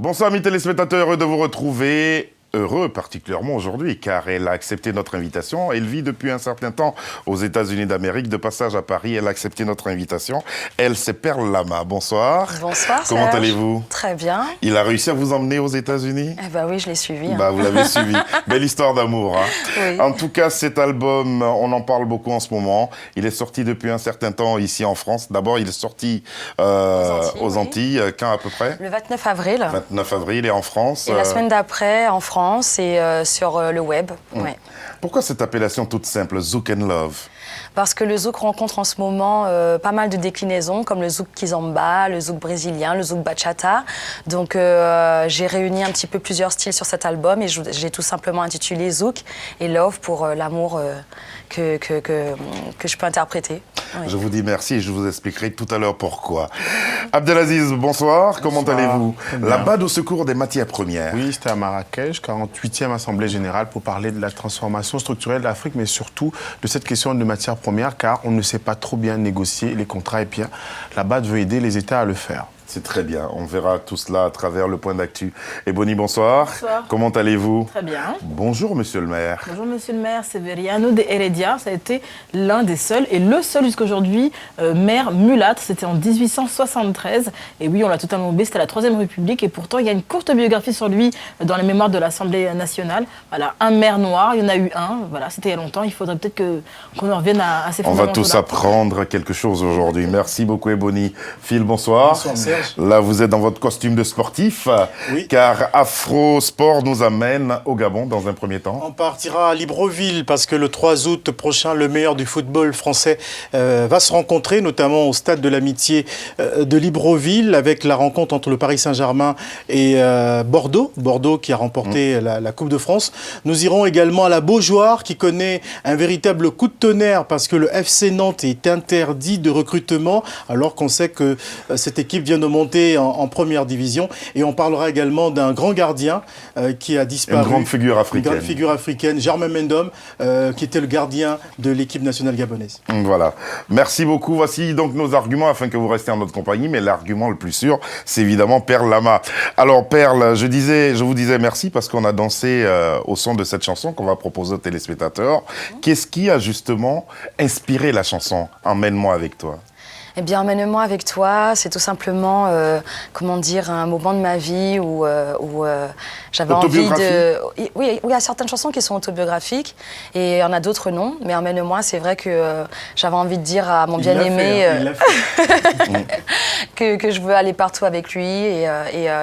Bonsoir mes téléspectateurs, heureux de vous retrouver. Heureux particulièrement aujourd'hui car elle a accepté notre invitation. Elle vit depuis un certain temps aux États-Unis d'Amérique. De passage à Paris, elle a accepté notre invitation. Elle, c'est Perle Lama. Bonsoir. Bonsoir Serge. Comment allez-vous? Très bien. Il a réussi à vous emmener aux États-Unis? Eh ben oui, je l'ai suivi. Bah, vous l'avez suivi. Belle histoire d'amour. Hein. Oui. En tout cas, cet album, on en parle beaucoup en ce moment. Il est sorti depuis un certain temps ici en France. D'abord, il est sorti aux Antilles. Oui. Quand à peu près? Le 29 avril. 29 avril et en France. Et la semaine d'après en France et sur le web. Ouais. Pourquoi cette appellation toute simple, Zouk and Love? Parce que le zouk rencontre en ce moment pas mal de déclinaisons, comme le zouk kizomba, le zouk brésilien, le zouk bachata. Donc j'ai réuni un petit peu plusieurs styles sur cet album et j'ai tout simplement intitulé Zouk et Love pour l'amour que je peux interpréter. Oui. Je vous dis merci et je vous expliquerai tout à l'heure pourquoi. Abdelaziz, bonsoir. Comment allez-vous? La BAD au secours des matières premières. Oui, c'était à Marrakech, 48e Assemblée Générale, pour parler de la transformation structurelle de l'Afrique, mais surtout de cette question de matières premières, car on ne sait pas trop bien négocier les contrats. Et bien, la BAD veut aider les États à le faire. C'est très bien. On verra tout cela à travers le point d'actu. Et Bonnie, bonsoir. Bonsoir. Comment allez-vous? Très bien. Bonjour, monsieur le maire. Bonjour, monsieur le maire. Severiano de Heredia. Ça a été l'un des seuls, et le seul jusqu'à aujourd'hui, maire mulâtre. C'était en 1873. Et oui, on l'a totalement oublié. C'était la Troisième République. Et pourtant, il y a une courte biographie sur lui dans les mémoires de l'Assemblée nationale. Voilà, un maire noir. Il y en a eu un. Voilà, c'était il y a longtemps. Il faudrait peut-être qu'on en revienne à ces fondamentaux-là. On va tous apprendre quelque chose aujourd'hui. Merci beaucoup, Ebony. Phil, bonsoir. Bonsoir, Serge. Là, vous êtes dans votre costume de sportif, Oui. car Afro Sport nous amène au Gabon dans un premier temps. On partira à Libreville parce que le 3 août prochain, le meilleur du football français va se rencontrer, notamment au stade de l'Amitié de Libreville, avec la rencontre entre le Paris Saint-Germain et Bordeaux. Bordeaux qui a remporté la Coupe de France. Nous irons également à la Beaujoire qui connaît un véritable coup de tonnerre parce que le FC Nantes est interdit de recrutement alors qu'on sait que cette équipe vient de monter en première division. Et on parlera également d'un grand gardien qui a disparu. Une grande figure africaine. Une grande figure africaine, Germain Mendom, qui était le gardien de l'équipe nationale gabonaise. Voilà. Merci beaucoup. Voici donc nos arguments afin que vous restiez en notre compagnie. Mais l'argument le plus sûr, c'est évidemment Perle Lama. Alors Perle, je vous disais merci parce qu'on a dansé au son de cette chanson qu'on va proposer aux téléspectateurs. Qu'est-ce qui a justement inspiré la chanson « Emmène-moi avec toi » ? Eh bien, emmène-moi avec toi, c'est tout simplement, comment dire, un moment de ma vie où j'avais envie de... Oui, il y a certaines chansons qui sont autobiographiques et il y en a d'autres non. Mais emmène-moi, c'est vrai que j'avais envie de dire à mon bien-aimé que je veux aller partout avec lui. Et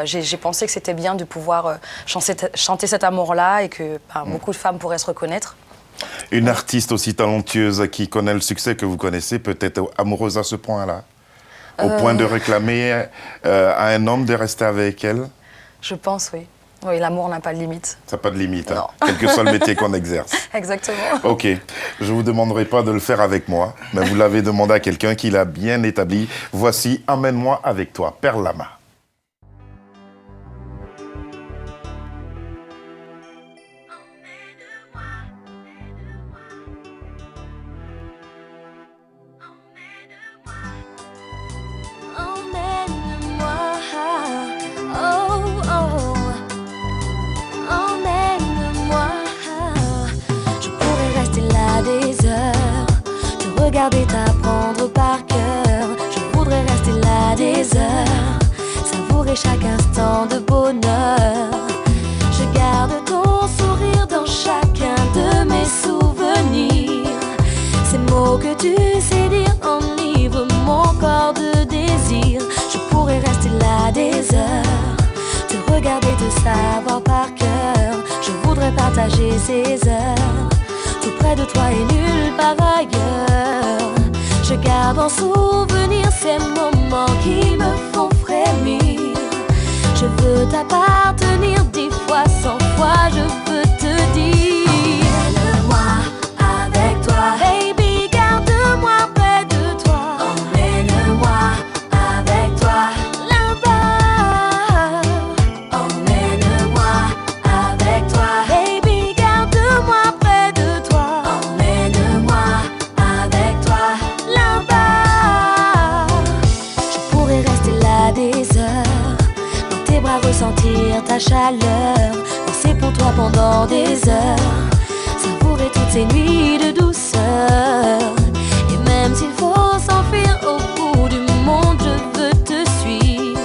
j'ai pensé que c'était bien de pouvoir chanter cet amour-là et que beaucoup de femmes pourraient se reconnaître. Une artiste aussi talentueuse qui connaît le succès que vous connaissez peut être amoureuse à ce point-là, au point de réclamer à un homme de rester avec elle? Je pense, oui. Oui, l'amour n'a pas de limite. Ça n'a pas de limite, hein, quel que soit le métier qu'on exerce. Exactement. Ok, je ne vous demanderai pas de le faire avec moi, mais vous l'avez demandé à quelqu'un qui l'a bien établi. Voici « Emmène-moi avec toi », Perle Lama. Regarder t'apprendre par cœur. Je voudrais rester là des heures, savourer chaque instant de bonheur. Je garde ton sourire dans chacun de mes souvenirs. Ces mots que tu sais dire enivrent mon corps de désir. Je pourrais rester là des heures, te regarder, te savoir par cœur. Je voudrais partager ces heures tout près de toi et nulle part ailleurs. Je garde en souvenir ces moments qui me font frémir. Je veux t'appartenir 10 fois, 100 fois, je veux te dire emmène-moi avec toi. Baby, garde-moi près de toi. Emmène-moi avec toi là-bas. Emmène-moi avec toi. Baby, garde-moi près de toi. Emmène-moi avec toi là-bas. Je pourrais rester là des heures, dans tes bras ressentir sentir ta chaleur, danser pour toi pendant des heures, savourer toutes ces nuits de douceur. Et même s'il faut s'enfuir au bout du monde, je veux te suivre,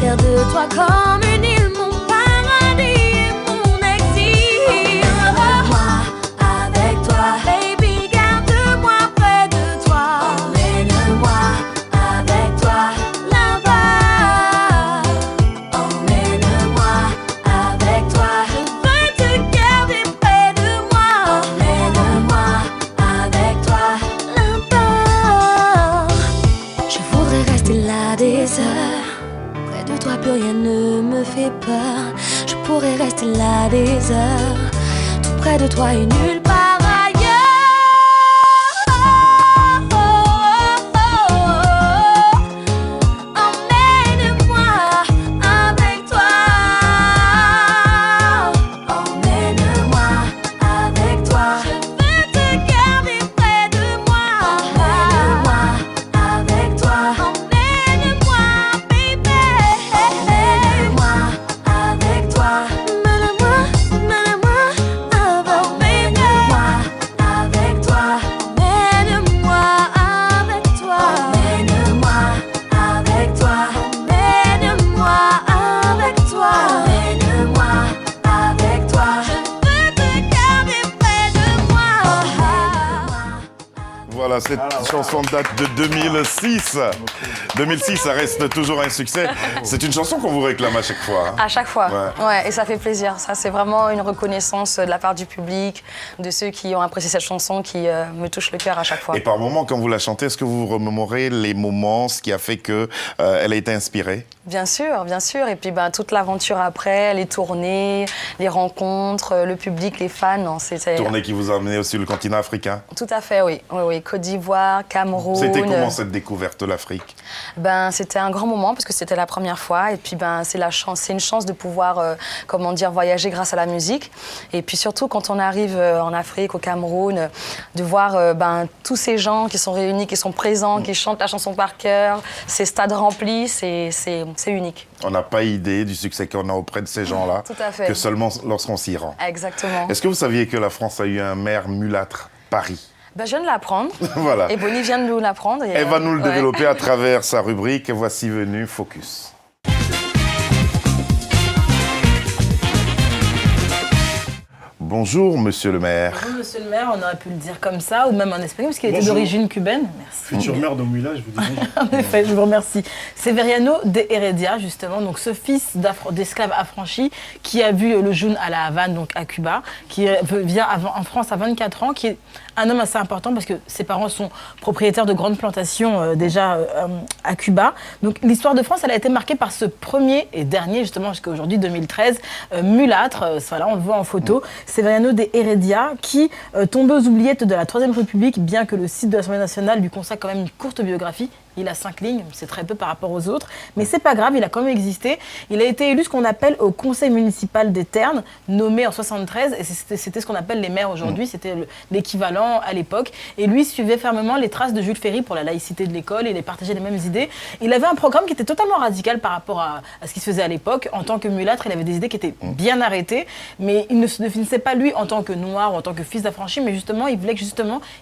faire de toi comme une île, mon paradis et mon exil. Emmène-moi avec toi, baby, garde-moi près de toi. Emmène-moi avec toi là-bas. Emmène-moi avec toi, je veux te garder près de moi. Emmène-moi avec toi là-bas. Je voudrais rester là des heures. Près de toi, plus rien ne me fait peur. Je pourrais rester là des heures, tout près de toi et nulle part ailleurs. Emmène-moi avec toi. Emmène-moi avec toi, je veux te garder près de moi. Emmène-moi avec toi. Emmène-moi, baby. Emmène-moi avec toi. Emmène-moi avec toi. Emmène-moi avec toi. Emmène-moi avec toi. Emmène-moi avec toi. Emmène-moi avec toi. Je veux te garder près de moi. Voilà, cette chanson date de 2006. 2006, ça reste toujours un succès. C'est une chanson qu'on vous réclame à chaque fois. Hein. À chaque fois, Ouais. ouais, et ça fait plaisir. Ça, c'est vraiment une reconnaissance de la part du public, de ceux qui ont apprécié cette chanson, qui me touche le cœur à chaque fois. Et par moments, quand vous la chantez, est-ce que vous remémorez les moments, ce qui a fait que elle a été inspirée? Bien sûr, bien sûr. Et puis toute l'aventure après, les tournées, les rencontres, le public, les fans. Non, c'était Tournée qui vous a amené aussi le continent africain. tout à fait, oui. Oui, oui. Côte d'Ivoire, Cameroun. C'était comment cette découverte de l'Afrique? C'était un grand moment parce que c'était la première fois. Et puis c'est une chance de pouvoir, voyager grâce à la musique. Et puis surtout quand on arrive en Afrique, au Cameroun, de voir tous ces gens qui sont réunis, qui sont présents, qui chantent la chanson par cœur, ces stades remplis, c'est unique. On n'a pas idée du succès qu'on a auprès de ces gens-là, Tout à fait. que seulement lorsqu'on s'y rend. Exactement. Est-ce que vous saviez que la France a eu un maire mulâtre, Paris? Je viens de l'apprendre. Voilà. Et Bonnie vient de nous l'apprendre. Elle va nous le développer à travers sa rubrique. Voici venu Focus. Bonjour, monsieur le maire. Bonjour, monsieur le maire, on aurait pu le dire comme ça, ou même en espagnol, parce qu'il était Bonjour. d'origine cubaine. Merci. Futur maire de Mouila, je vous dis bonjour. En effet, je vous remercie. Severiano de Heredia, justement, donc ce fils d'esclave affranchi qui a vu le jour à la Havane, donc à Cuba, qui vient en France à 24 ans, qui est un homme assez important parce que ses parents sont propriétaires de grandes plantations à Cuba. Donc l'histoire de France, elle a été marquée par ce premier et dernier, justement, jusqu'à aujourd'hui, 2013, mulâtre, voilà, on le voit en photo, Severiano de Heredia, qui tombait aux oubliettes de la Troisième République, bien que le site de l'Assemblée nationale lui consacre quand même une courte biographie. Il a 5 lignes, c'est très peu par rapport aux autres, mais c'est pas grave, il a quand même existé. Il a été élu ce qu'on appelle au conseil municipal des Ternes, nommé en 73, et c'était ce qu'on appelle les maires aujourd'hui, c'était l'équivalent à l'époque. Et lui suivait fermement les traces de Jules Ferry pour la laïcité de l'école, il partageait les mêmes idées. Il avait un programme qui était totalement radical par rapport à ce qui se faisait à l'époque. En tant que mulâtre, il avait des idées qui étaient bien arrêtées, mais il ne se définissait pas lui en tant que noir ou en tant que fils d'affranchi, mais justement, il voulait que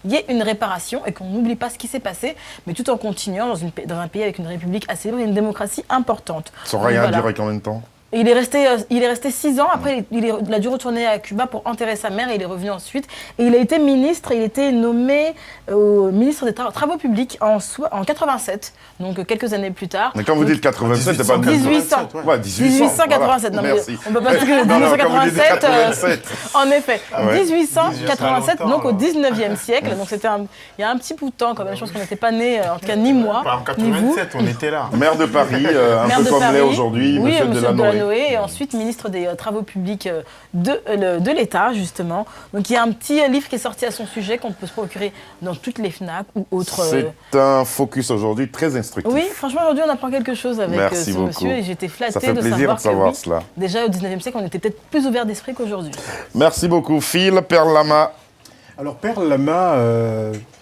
il y ait une réparation et qu'on n'oublie pas ce qui s'est passé, mais tout en continuant dans un pays avec une république assez libre et une démocratie importante. Son règne a duré combien de temps? Il est resté 6 ans. Après, il a dû retourner à Cuba pour enterrer sa mère et il est revenu ensuite. Et il a été ministre. Il était nommé ministre des Travaux publics en 87, donc quelques années plus tard. Mais quand vous dites 87, c'est pas 1800. Ouais, 1887. Voilà. Non, mais Merci. on peut pas dire que Non, non, quand vous dites 1887. 87. En effet, Ouais. 1887, donc au 19e siècle. Donc il y a un petit bout de temps quand même. Je pense qu'on n'était pas nés, en tout cas ni moi, En ni vous. 87, on était là. Maire de Paris, un Maire peu de comme Paris. l'est aujourd'hui, Oui, monsieur Delanoë. et ensuite ministre des Travaux publics de l'État, justement. Donc il y a un petit livre qui est sorti à son sujet qu'on peut se procurer dans toutes les FNAC ou autres. C'est un focus aujourd'hui très instructif. Oui, franchement, aujourd'hui, on apprend quelque chose avec Merci ce beaucoup. monsieur et j'étais flattée Ça fait de plaisir de savoir que oui, cela. déjà au 19e siècle, on était peut-être plus ouvert d'esprit qu'aujourd'hui. Merci beaucoup. Phil Perlama. Alors Perle Lama,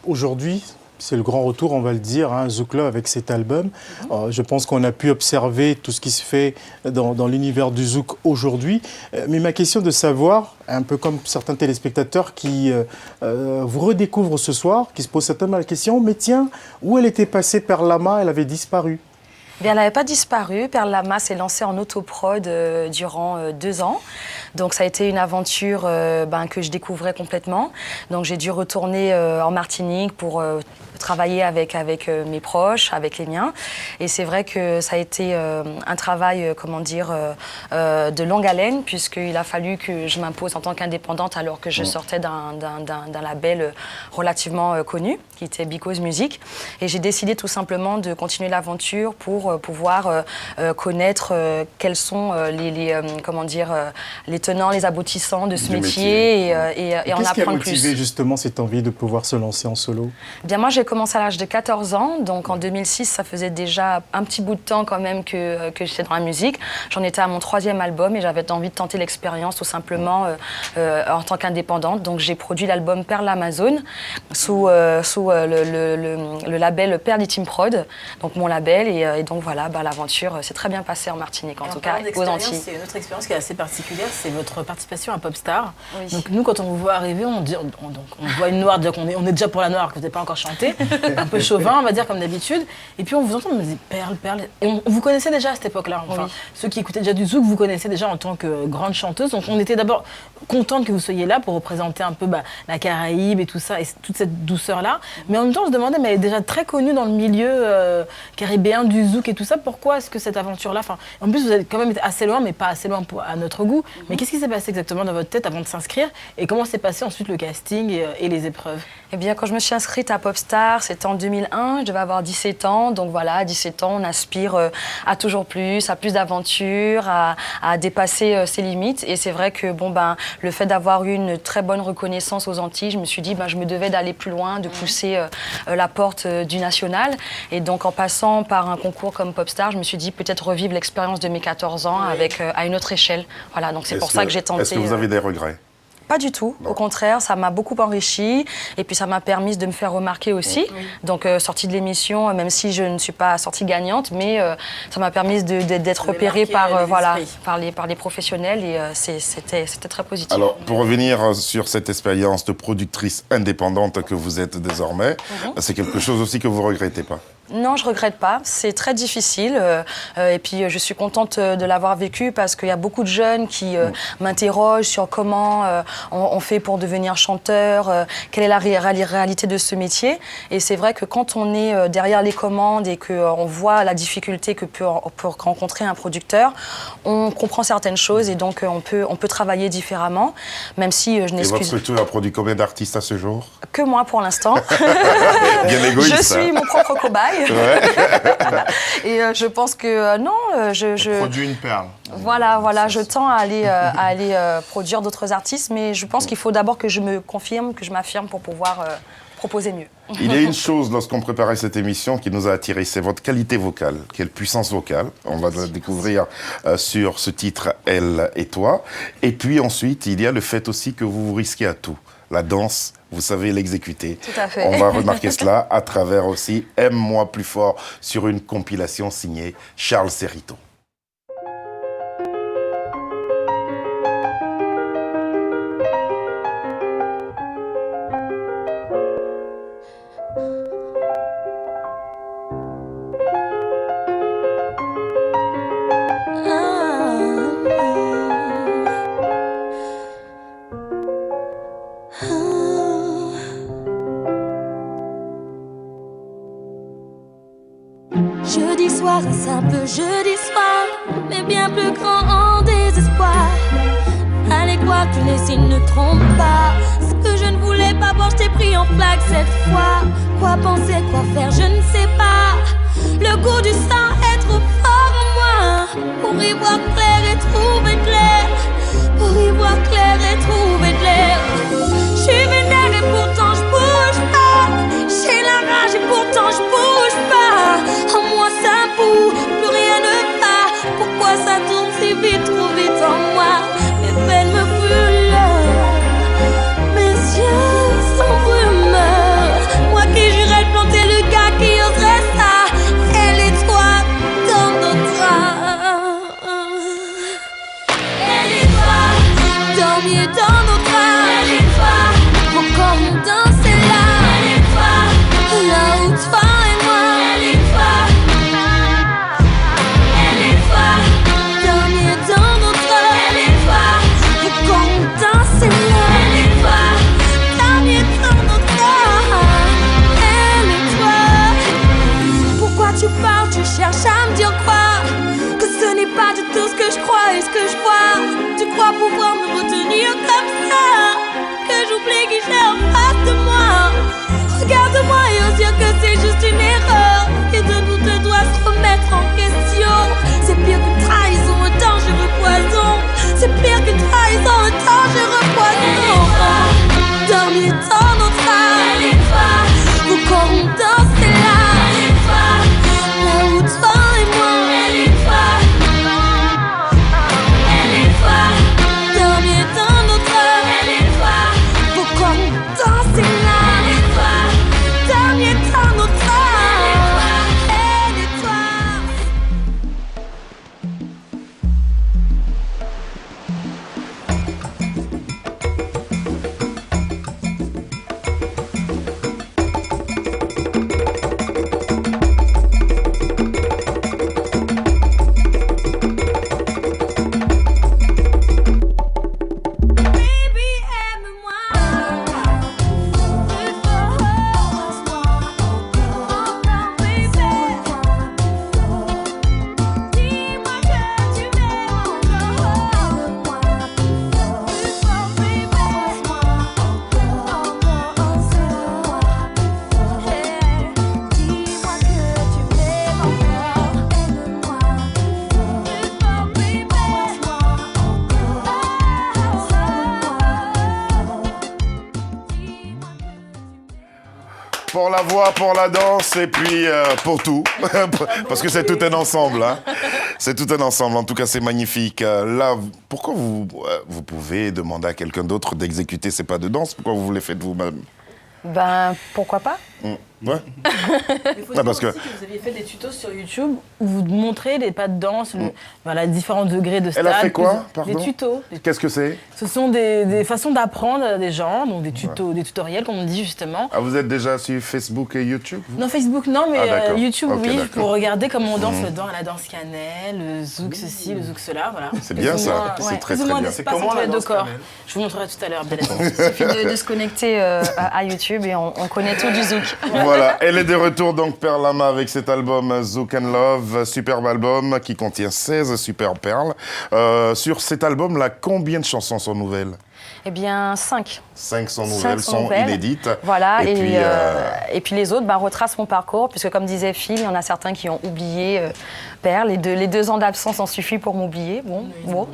aujourd'hui, C'est le grand retour, on va le dire, hein, Zouk Love avec cet album. Je pense qu'on a pu observer tout ce qui se fait dans l'univers du Zouk aujourd'hui. Mais ma question de savoir, un peu comme certains téléspectateurs qui vous redécouvrent ce soir, qui se posent certainement la question, mais tiens, où elle était passée Perle Lama, elle avait disparu. Bien, elle n'avait pas disparu. Perle Lama s'est lancée en autoprod durant 2 ans. Donc ça a été une aventure que je découvrais complètement. Donc j'ai dû retourner en Martinique pour travailler avec mes proches, avec les miens. Et c'est vrai que ça a été un travail, de longue haleine, puisqu'il a fallu que je m'impose en tant qu'indépendante alors que je sortais d'un label relativement connu, qui était Because Music. Et j'ai décidé tout simplement de continuer l'aventure pour pouvoir connaître quels sont les tenants, les aboutissants de ce métier et en apprendre plus. Qu'est-ce qui a motivé justement cette envie de pouvoir se lancer en solo? Bien, moi, j'ai commencé à l'âge de 14 ans. Donc, en 2006, ça faisait déjà un petit bout de temps quand même que j'étais dans la musique. J'en étais à mon 3e album et j'avais envie de tenter l'expérience tout simplement en tant qu'indépendante. Donc, j'ai produit l'album Perle Amazon sous le label Perle Team Prod, donc mon label. Et donc, voilà, l'aventure s'est très bien passée en Martinique, en tout cas, aux Antilles. C'est une autre expérience qui est assez particulière, c'est votre participation à Popstar. Oui. Donc nous, quand on vous voit arriver, on voit une noire, on est déjà pour la noire, que vous n'avez pas encore chanté, un peu chauvin, on va dire, comme d'habitude. Et puis on vous entend, on me dit Perle. Et on vous connaissait déjà à cette époque-là. Enfin, oui. Ceux qui écoutaient déjà du Zouk, vous connaissez déjà en tant que grande chanteuse. Donc on était d'abord contente que vous soyez là pour représenter un peu la Caraïbe et tout ça, et toute cette douceur-là. Mais en même temps, on se demandait, mais elle est déjà très connue dans le milieu caribéen du Zouk et tout ça. Pourquoi est-ce que cette aventure-là, en plus vous êtes quand même assez loin, mais pas assez loin à notre goût. Mais qu'est-ce qui s'est passé exactement dans votre tête avant de s'inscrire et comment s'est passé ensuite le casting et les épreuves? Eh bien, quand je me suis inscrite à Popstar, c'était en 2001, je devais avoir 17 ans. Donc voilà, à 17 ans, on aspire à toujours plus, à plus d'aventures, à dépasser ses limites. Et c'est vrai que le fait d'avoir eu une très bonne reconnaissance aux Antilles, je me suis dit je me devais d'aller plus loin, de pousser la porte du national. Et donc en passant par un concours comme Popstar, je me suis dit peut-être revivre l'expérience de mes 14 ans à une autre échelle. Voilà, donc c'est pour ça que j'ai tenté. Est-ce que vous avez des regrets? Pas du tout. Non. Au contraire, ça m'a beaucoup enrichi et puis ça m'a permis de me faire remarquer aussi. Oui. Donc sortie de l'émission, même si je ne suis pas sortie gagnante, mais ça m'a permis d'être repérée par les professionnels et c'était très positif. Alors, pour revenir sur cette expérience de productrice indépendante que vous êtes désormais, c'est quelque chose aussi que vous ne regrettez pas? Non, je ne regrette pas. C'est très difficile. Et puis, je suis contente de l'avoir vécu parce qu'il y a beaucoup de jeunes qui m'interrogent sur comment on fait pour devenir chanteur, quelle est la réalité de ce métier. Et c'est vrai que quand on est derrière les commandes et qu'on voit la difficulté que peut rencontrer un producteur, on comprend certaines choses et donc on peut travailler différemment, même si je n'excuse... Et votre structure a produit combien d'artistes à ce jour? Que moi, pour l'instant. Bien égoïste. Je suis mon propre cobaye. Ouais. Et je pense que je produis une perle. Voilà, je tends à aller produire d'autres artistes, mais je pense qu'il faut d'abord que je me confirme, que je m'affirme pour pouvoir proposer mieux. Il y a une chose, lorsqu'on préparait cette émission, qui nous a attirés, c'est votre qualité vocale. Quelle puissance vocale. On va la découvrir sur ce titre « Elle et toi ». Et puis ensuite, il y a le fait aussi que vous vous risquez à tout. La danse, vous savez l'exécuter. Tout à fait. On va remarquer cela à travers aussi « Aime-moi plus fort » sur une compilation signée Charles Cerrito. Jeudi soir, un simple jeudi soir, mais bien plus grand en désespoir. Allez croire que les signes ne trompent pas. Ce que je ne voulais pas voir, je t'ai pris en flaque cette fois. Quoi penser, quoi faire, je ne sais pas. Le goût du sang est trop fort en moi pour y voir clair et trouver clair. Pour y voir clair et trouver clair. Je suis vénère et pourtant je bouge pas. J'ai la rage et pourtant je bouge pas. En moi ça boue, plus rien ne va. Pourquoi ça tourne si vite, trop vite en moi? Mes veines me brûlent, mes yeux s'embrument. Moi qui jurais de planter tu parles, tu cherches à me dire quoi? Que ce n'est pas du tout ce que je crois et ce que je vois. Tu crois pouvoir me retenir comme ça? Que j'oublie qui j'ai en face de moi. Regarde-moi et ose dire que c'est juste une erreur. Et de nous deux doit se remettre en question. C'est pire que trahison, un dangereux poison. C'est pire que trahison, un dangereux poison. Dernier temps, notre âme. Vos corps ont dansé là. Là où toi et moi. Dernier temps, notre âme. Vos corps ont dansé là. Dernier temps, notre âme. Elle et toi. Baby, aime-moi. Encore, baby. Dis-moi que tu m'aimes encore. Plus fort, baby. Dis-moi que tu m'aimes encore. Plus fort, baby. Pour la voix, pour la danse et puis pour tout. Parce que c'est tout un ensemble. Hein. C'est tout un ensemble. En tout cas, c'est magnifique. Là, pourquoi vous pouvez demander à quelqu'un d'autre d'exécuter ces pas de danse? Pourquoi vous les faites vous-même? Ben, pourquoi pas? Ouais. Il faut Ouais, parce savoir aussi que vous aviez fait des tutos sur YouTube où vous montrez les pas de danse, voilà, différents degrés de stade. Elle a fait quoi, pardon? Des tutos. Qu'est-ce que c'est? Ce sont des façons d'apprendre des gens, donc des tutos, des tutoriels, comme on dit justement. Ah, vous êtes déjà sur Facebook et YouTube vous? Non, Facebook, non, mais Ah, d'accord. YouTube, Ok, oui, d'accord. pour regarder comment on danse la danse cannelle, le zouk ceci, le zouk cela, voilà. C'est Plus bien ou ça, moins, c'est très plus ou très moins bien. d'espace C'est comment entre la les deux danse corps. cannelle? Je vous montrerai tout à l'heure, Abdelaziz. Il suffit de se connecter à YouTube et on connaît tout du zouk. Voilà, elle est de retour donc Perle Lama avec cet album Zouk and Love, superbe album qui contient 16 superbes perles. Sur cet album-là, combien de chansons sont nouvelles? Eh bien, 5. 500 nouvelles, 500 sont nouvelles. inédites. Voilà, Et et puis les autres retracent mon parcours, puisque comme disait Phil, il y en a certains qui ont oublié Perle. Les 2 ans d'absence ont suffi pour m'oublier. Bon.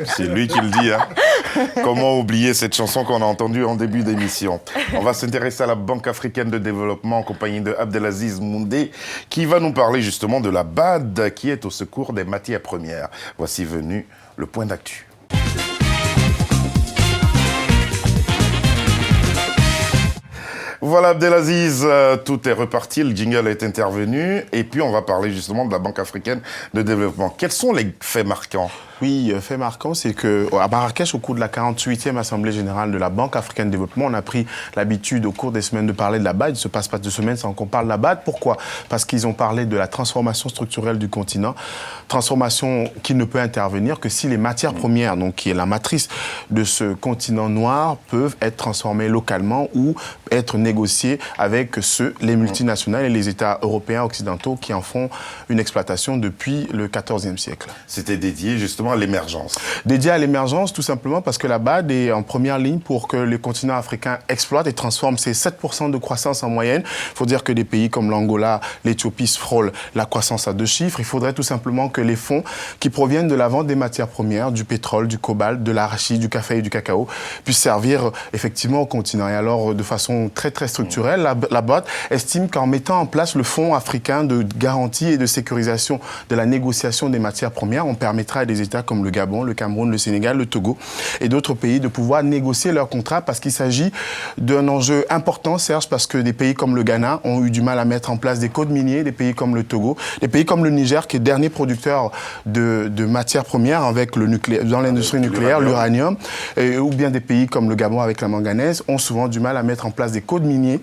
c'est lui qui le dit. Hein. Comment oublier cette chanson qu'on a entendue en début d'émission? On va s'intéresser à la Banque africaine de développement en compagnie de Abdelaziz Moundé, qui va nous parler justement de la BAD qui est au secours des matières premières. Voici venu le point d'actu. Voilà Abdelaziz, tout est reparti, le jingle est intervenu et puis on va parler justement de la Banque africaine de développement. Quels sont les faits marquants? Oui, fait marquant, c'est qu'à Marrakech, au cours de la 48e Assemblée générale de la Banque africaine de développement, on a pris l'habitude au cours des semaines de parler de la BAD. Il ne se passe pas 2 semaines sans qu'on parle de la BAD. Pourquoi? Parce qu'ils ont parlé de la transformation structurelle du continent, transformation qui ne peut intervenir que si les matières premières, donc qui est la matrice de ce continent noir, peuvent être transformées localement ou être négociées avec les multinationales et les États européens occidentaux qui en font une exploitation depuis le XIVe siècle. C'était dédié justement à l'émergence. Dédié à l'émergence, tout simplement parce que la BAD est en première ligne pour que le continent africain exploite et transforme ses 7% de croissance en moyenne. Il faut dire que des pays comme l'Angola, l'Éthiopie se frôlent la croissance à 2 chiffres. Il faudrait tout simplement que les fonds qui proviennent de la vente des matières premières, du pétrole, du cobalt, de l'arachide, du café et du cacao, puissent servir effectivement au continent. Et alors, de façon très très structurelle, la BAD estime qu'en mettant en place le Fonds africain de garantie et de sécurisation de la négociation des matières premières, on permettra à des États comme le Gabon, le Cameroun, le Sénégal, le Togo et d'autres pays de pouvoir négocier leurs contrats parce qu'il s'agit d'un enjeu important, Serge, parce que des pays comme le Ghana ont eu du mal à mettre en place des codes miniers, des pays comme le Togo, des pays comme le Niger, qui est dernier producteur de matières premières avec le nucléaire, dans l'industrie nucléaire, l'uranium, ou bien des pays comme le Gabon avec la manganèse, ont souvent du mal à mettre en place des codes miniers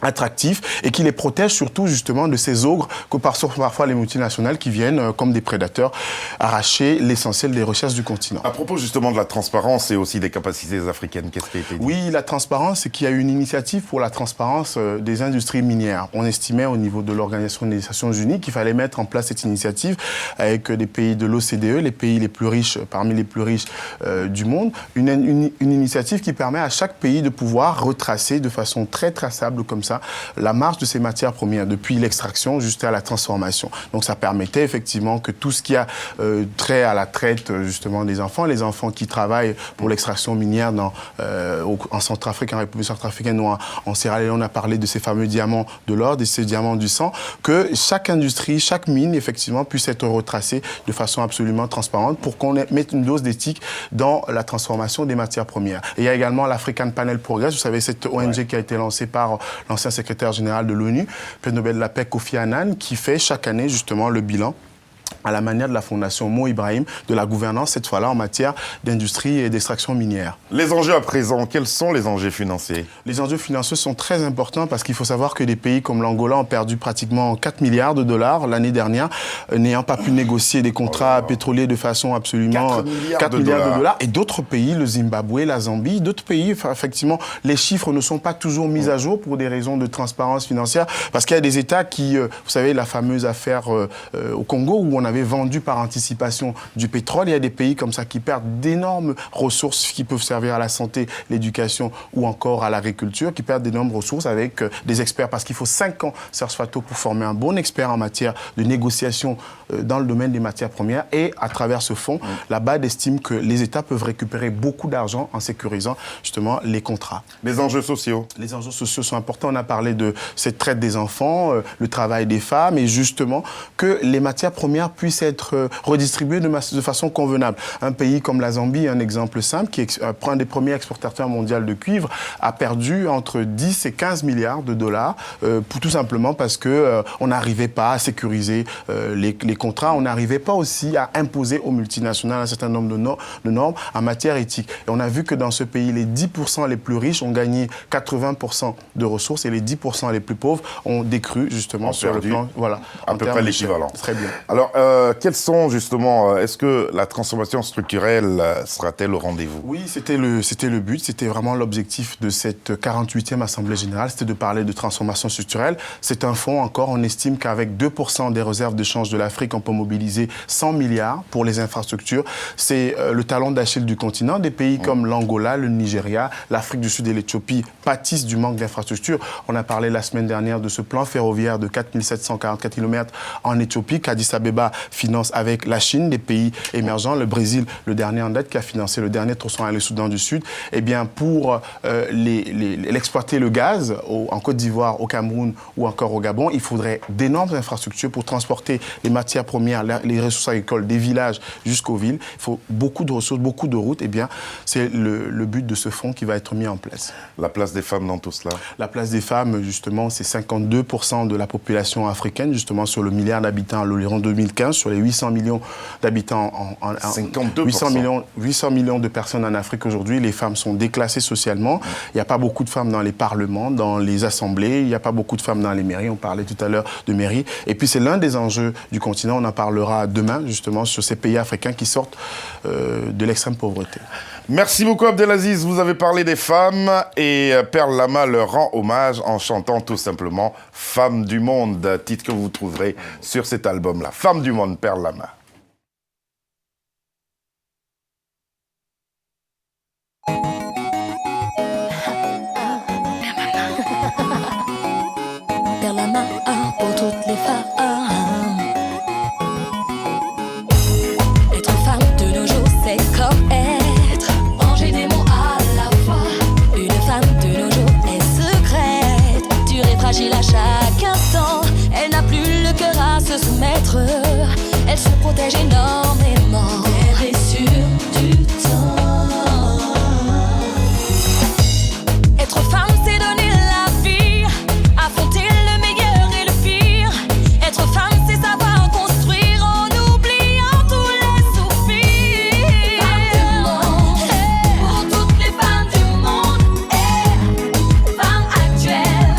attractifs et qui les protège surtout justement de ces ogres que parfois les multinationales qui viennent comme des prédateurs arracher l'essentiel des richesses du continent. À propos justement de la transparence et aussi des capacités africaines, qu'est-ce qui a été dit? Oui, la transparence, c'est qu'il y a eu une initiative pour la transparence des industries minières. On estimait au niveau de l'Organisation des Nations Unies qu'il fallait mettre en place cette initiative avec des pays de l'OCDE, les pays les plus riches, parmi les plus riches du monde, une initiative qui permet à chaque pays de pouvoir retracer de façon très traçable comme ça la marche de ces matières premières, depuis l'extraction jusqu'à la transformation. Donc ça permettait effectivement que tout ce qui a trait à la traite justement des enfants, les enfants qui travaillent pour l'extraction minière en Centrafrique, en République centrafricaine ou en Sierra Leone, on a parlé de ces fameux diamants de l'or, de ces diamants du sang, que chaque industrie, chaque mine effectivement puisse être retracée de façon absolument transparente pour qu'on mette une dose d'éthique dans la transformation des matières premières. Et il y a également l'African Panel Progress, vous savez, cette ONG qui a été lancée par l'ancien secrétaire général de l'ONU, prix Nobel de la paix Kofi Annan, qui fait chaque année justement le bilan à la manière de la fondation Mo Ibrahim, de la gouvernance, cette fois-là en matière d'industrie et d'extraction minière. Les enjeux à présent, quels sont les enjeux financiers? Les enjeux financiers sont très importants parce qu'il faut savoir que des pays comme l'Angola ont perdu pratiquement 4 milliards de dollars l'année dernière, n'ayant pas pu négocier des contrats pétroliers de façon absolument... 4 milliards de dollars. Et d'autres pays, le Zimbabwe, la Zambie, d'autres pays, effectivement, les chiffres ne sont pas toujours mis à jour pour des raisons de transparence financière, parce qu'il y a des États qui, vous savez, la fameuse affaire au Congo où on avait vendu par anticipation du pétrole. Il y a des pays comme ça qui perdent d'énormes ressources qui peuvent servir à la santé, l'éducation ou encore à l'agriculture, qui perdent d'énormes ressources avec des experts. Parce qu'il faut 5 ans, Serge Fato, pour former un bon expert en matière de négociation dans le domaine des matières premières. Et à travers ce fonds, la BAD estime que les États peuvent récupérer beaucoup d'argent en sécurisant justement les contrats. Les enjeux sociaux? Les enjeux sociaux sont importants. On a parlé de cette traite des enfants, le travail des femmes et justement que les matières premières puissent être redistribuées de façon convenable. Un pays comme la Zambie, un exemple simple, qui est un des premiers exportateurs mondiaux de cuivre, a perdu entre 10 et 15 milliards de dollars, tout simplement parce qu'on n'arrivait pas à sécuriser les contrats, on n'arrivait pas aussi à imposer aux multinationales un certain nombre de normes en matière éthique. Et on a vu que dans ce pays, les 10% les plus riches ont gagné 80% de ressources et les 10% les plus pauvres ont décru justement sur le plan... Voilà, à peu près l'équivalent. Très bien. Alors, quels sont justement... Est-ce que la transformation structurelle sera-t-elle au rendez-vous? Oui, c'était le but, c'était vraiment l'objectif de cette 48e Assemblée Générale, c'était de parler de transformation structurelle. C'est un fonds encore, on estime qu'avec 2% des réserves de change de l'Afrique, on peut mobiliser 100 milliards pour les infrastructures. C'est le talon d'Achille du continent. Des pays comme l'Angola, le Nigeria, l'Afrique du Sud et l'Éthiopie pâtissent du manque d'infrastructures. On a parlé la semaine dernière de ce plan ferroviaire de 4744 km en Éthiopie qu'Addis Abeba finance avec la Chine, des pays émergents, le Brésil, le dernier en date qui a financé le dernier tronçon à le Soudan du Sud. Eh bien, pour l'exploiter le gaz en Côte d'Ivoire, au Cameroun ou encore au Gabon, il faudrait d'énormes infrastructures pour transporter les matières premières, les ressources agricoles des villages jusqu'aux villes. Il faut beaucoup de ressources, beaucoup de routes. Eh bien, c'est le but de ce fonds qui va être mis en place. La place des femmes dans tout cela? La place des femmes, justement, c'est 52% de la population africaine, justement, sur le milliard d'habitants à l'horizon 2015, sur les 800 millions d'habitants. 52%. 800 millions de personnes en Afrique aujourd'hui. Les femmes sont déclassées socialement. Il n'y a pas beaucoup de femmes dans les parlements, dans les assemblées. Il n'y a pas beaucoup de femmes dans les mairies. On parlait tout à l'heure de mairies. Et puis, c'est l'un des enjeux du continent. On en parlera demain, justement, sur ces pays africains qui sortent de l'extrême pauvreté. Merci beaucoup, Abdelaziz. Vous avez parlé des femmes et Perle Lama leur rend hommage en chantant tout simplement « Femme du monde », titre que vous trouverez sur cet album-là. « Femme du monde », Perle Lama. Perle Lama pour toutes les femmes. Être femme de nos jours, c'est comme être manger des mots à la fois. Une femme de nos jours est secrète, dure et fragile à chaque instant. Elle n'a plus le cœur à se soumettre. Elle se protège énormément des blessures du temps. Être femme, c'est donner la vie, affronter le meilleur et le pire. Être femme, c'est savoir construire en oubliant tous les soupirs. Femme du monde, pour toutes les femmes du monde, femmes actuelles,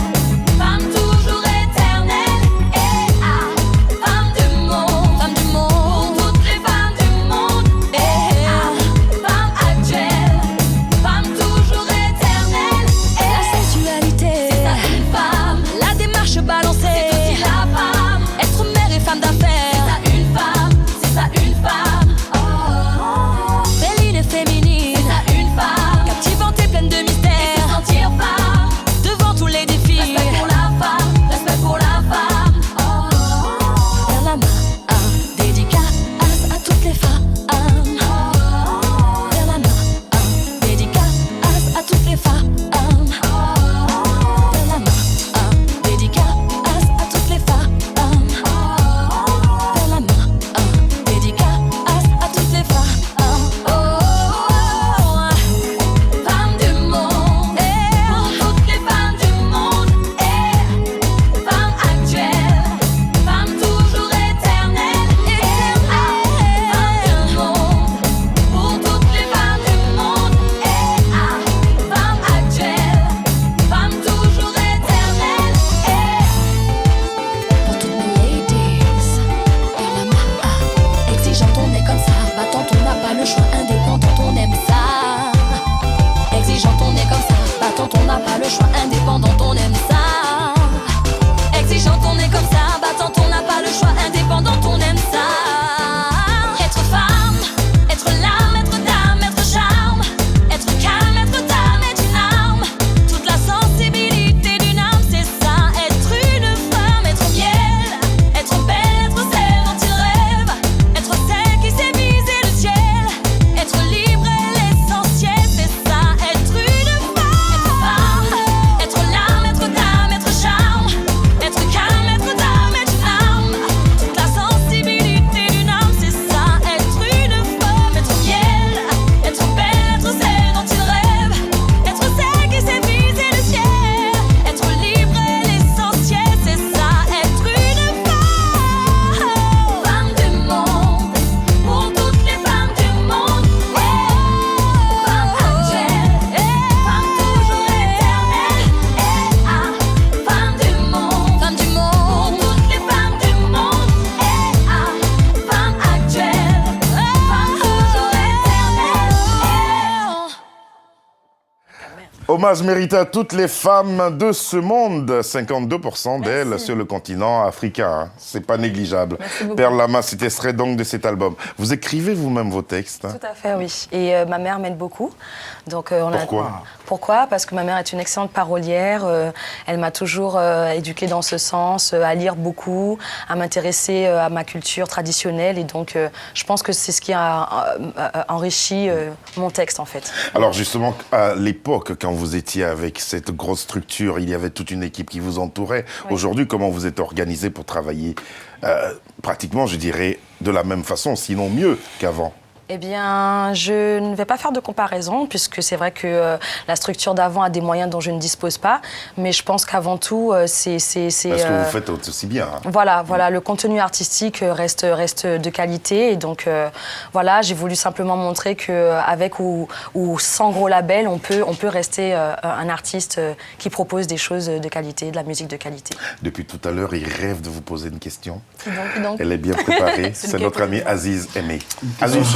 Hommage mérité à toutes les femmes de ce monde. 52% d'elles sur le continent africain. Hein. C'est pas négligeable. Perle Lama, c'est extrait donc de cet album. Vous écrivez vous-même vos textes, hein? Tout à fait, oui. Et ma mère m'aide beaucoup. Donc, Pourquoi? Pourquoi? Parce que ma mère est une excellente parolière. Elle m'a toujours éduquée dans ce sens, à lire beaucoup, à m'intéresser à ma culture traditionnelle. Et donc, je pense que c'est ce qui a enrichi mon texte, en fait. Alors justement, à l'époque, quand vous étiez avec cette grosse structure, il y avait toute une équipe qui vous entourait. Oui. Aujourd'hui, comment vous êtes organisé pour travailler pratiquement, je dirais, de la même façon, sinon mieux qu'avant? Eh bien, je ne vais pas faire de comparaison, puisque c'est vrai que la structure d'avant a des moyens dont je ne dispose pas. Mais je pense qu'avant tout, c'est... Parce que vous faites aussi bien. Hein. Voilà, le contenu artistique reste de qualité. Et donc, voilà, j'ai voulu simplement montrer qu'avec ou sans gros label, on peut rester un artiste qui propose des choses de qualité, de la musique de qualité. Depuis tout à l'heure, il rêve de vous poser une question. Donc. Elle est bien préparée. C'est notre ami Aziz Aimé. Aziz.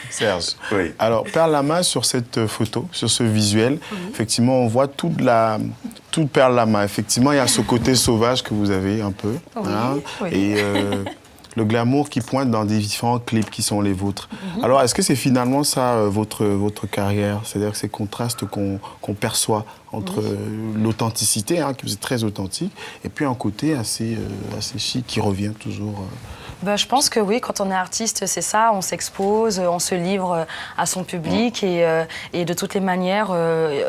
Serge. Oui. Alors, Perle Lama, sur cette photo, sur ce visuel, effectivement, on voit toute Perle Lama. Effectivement, il y a ce côté sauvage que vous avez un peu. Oui, hein, oui. Et le glamour qui pointe dans des différents clips qui sont les vôtres. Alors, est-ce que c'est finalement ça, votre carrière? C'est-à-dire ces contrastes qu'on perçoit entre l'authenticité, hein, qui est très authentique, et puis un côté assez chic qui revient toujours... Ben, je pense que oui, quand on est artiste, c'est ça, on s'expose, on se livre à son public et de toutes les manières,